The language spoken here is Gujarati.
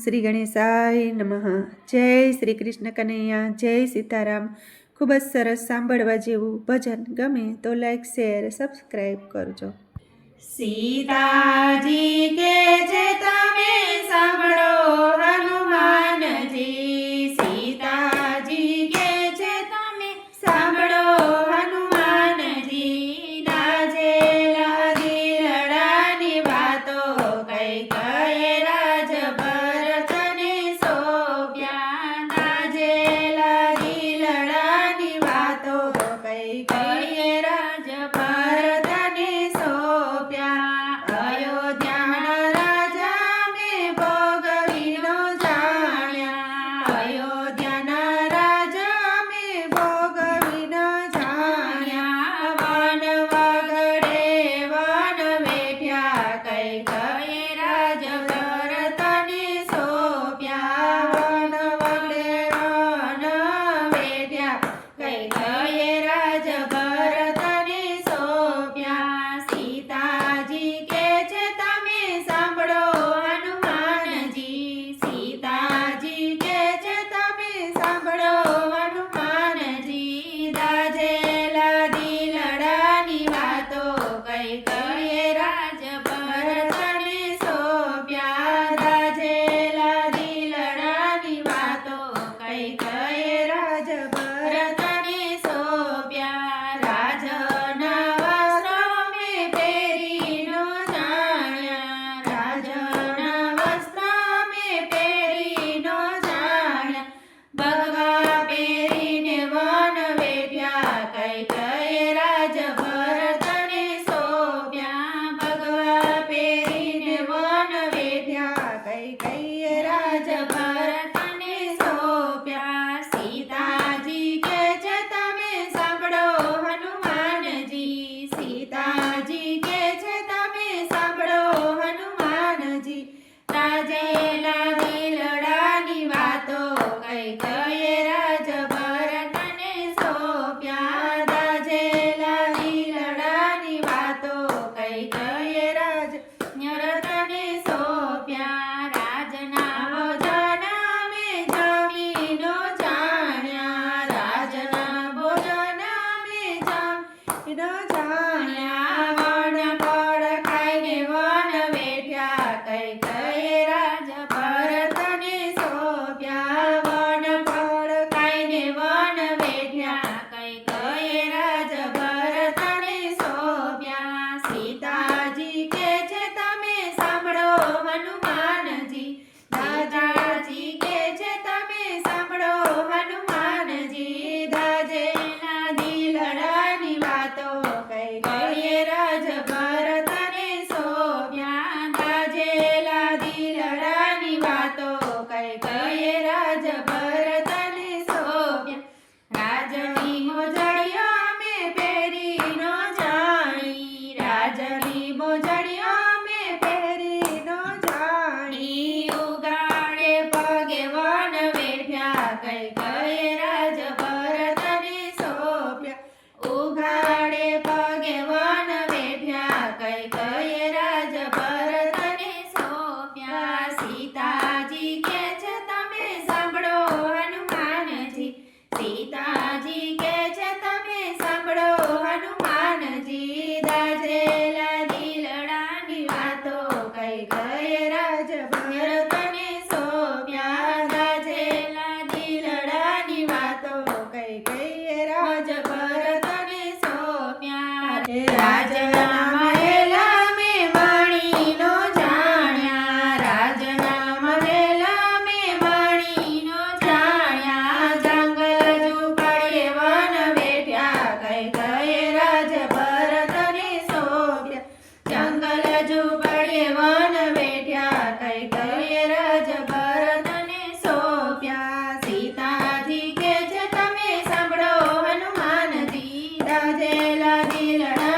શ્રી ગણેશાય નમઃ। જય શ્રી કૃષ્ણ કનૈયા, જય સીતારામ। ખૂબ જ સરસ સાંભળવા જેવું ભજન ગમે તો લાઈક શેર સબસ્ક્રાઈબ કરજો। સીતાજી કે છે તમે સાંભળો હનુમાનજી, સીતાજી કે છે તમે સાંભળો હનુમાનજી, દાજેલા દિલડાની વાતો કઈ કયે રાજ ભરતને સોંપ્યા, દાજેલા દિલડાની વાતો કઈ કયે રાજ ભરતને સોંપ્યા, અયોધ્યાના રાજા મેં ભોગવીનો જાણ્યા, અયોધ્યાના રાજા મેં ભોગવીનો જાણ્યા, વન વગડે વન વેઠ્યા કઈ કયે રાજ ભરતને સોંપ્યા, વન વગડે વન વેઠ્યા કઈ કયે રાજ ભરતને સોંપ્યા, સીતાજી કે છે તમે સાંભળો હનુમાનજી, સીતાજી કે છે તમે સાંભળો હનુમાનજી, દાજેલા દિલડાની વાતો કઈ કયે રાજ ભરતને સોંપ્યા, દાજેલા દિલડાની વાતો કઈ કયે રાજ ભરતને સોંપ્યા, રાજના વસ્ત્રો મેં પહેરી નો જાણ્યા, રાજના વસ્ત્રો મેં પહેરી નો જાણ્યા, ભગવા પહેરીને વન વેઠ્યા કઈ કયે રાજ ભરતને સોંપ્યા, ભગવા પહેરીને વન વેઠ્યા કઈ કયે રાજ ભરતને સોંપ્યા, સીતાજી કે છે તમે સાંભળો હનુમાનજી, સીતાજી કે છે તમે સાંભળો હનુમાનજી, દાજેલા દિલડાની વાતો કઈ કયે રાજ ભરતને સોંપ્યા, દાજેલા દિલડાની વાતો કઈ કયે રાજ ભરતને સોંપ્યા, રાજના ભોજન મેં જમીનો જાણ્યા, રાજના ભોજન મેં જમીનો જાણ્યા, વન ફળ ખાઈને વન વેઠ્યા કઈ કયે રાજ ભરતને સોંપ્યા, વન ફળ ખાઈને વન વેઠ્યા કઈ કયે રાજ ભરતને સોંપ્યા, સીતાજી કે છે તમે સાંભળો હનુમાનજી, દાદાજી કે છે તમે સાંભળો હનુમાનજી, દાજેલા દિલડાની વાતો કઈ કયે રાજ ભરતને સોંપ્યા, દાજેલા દિલડાની વાતો કઈ કયે રાજ ભરતને સોંપ્યા, રાજની મોજડીઓ મેં પહેરી નો જાણી, રાજની મોજડીઓ મેં પહેરી નો જાણી, ઉગાડે પગે વન વેઠ્યા કઈ કયે રાજ ભરતને સોંપ્યા, ઉગાડે પગે વન વેઠ્યા કઈ કયે રાજ ભરતને સોંપ્યા, સીતાજી કે છે તમે સાંભળો હનુમાનજી, સીતાજી કે છે તમે સાંભળો હનુમાનજી, દાજેલા દિલડાની વાતો કઈ કયે રાજ ભરતને સોંપ્યા, દાજેલા દિલડાની વાતો કઈ કયે રાજ ભરતને સોંપ્યા, રાજના મહેલા મેં મણીનો જાણ્યા, રાજના મહેલા મેં મણીનો જાણ્યા, જંગલ ઝૂંપડીએ વન વેઠ્યા કઈ કયે રાજ ભરતને સોંપ્યા, જંગલ ઝૂંપડીએ વન વેઠ્યા કઈ કયે રાજ ભરતને સોંપ્યા, સીતાજી કે છે તમે સાંભળો હનુમાનજી, દાજેલા દિલડા